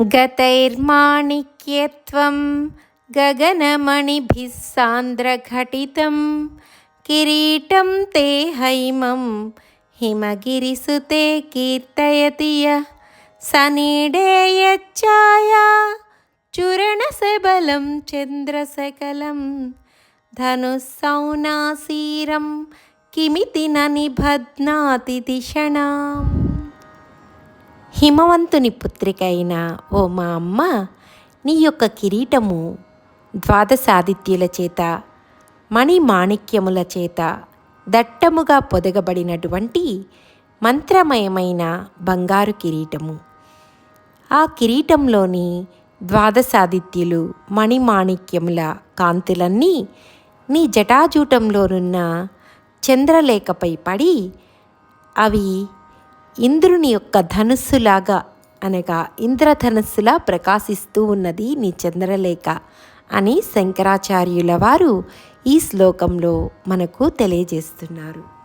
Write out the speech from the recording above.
గతైర్మాణిక్యత్వం గగనమణిభిः సాంద్రఘటితం కిరీటం తే హైమం హిమగిరిసుతే కీర్తయతి యః సనీడేయచ్ఛాయా చూరణసబలం చంద్రసకలం ధనుస్సౌనాసీరం కిమితి న నిబధ్నాతి దిషణాం. హిమవంతుని పుత్రిక అయిన ఓ మా అమ్మ, నీ యొక్క కిరీటము ద్వాదశాదిత్యుల చేత మణిమాణిక్యముల చేత దట్టముగా పొదగబడినటువంటి మంత్రమయమైన బంగారు కిరీటము. ఆ కిరీటంలోని ద్వాదశాదిత్యులు మణిమాణిక్యముల కాంతులన్నీ నీ జటాజూటంలోనున్న చంద్రలేఖపై పడి అవి ఇంద్రుని యొక్క ధనుస్సులాగా అనగా ఇంద్రధనుస్సులా ప్రకాశిస్తూ ఉన్నది నీ చంద్రలేఖ అని శంకరాచార్యుల వారు ఈ శ్లోకంలో మనకు తెలియజేస్తున్నారు.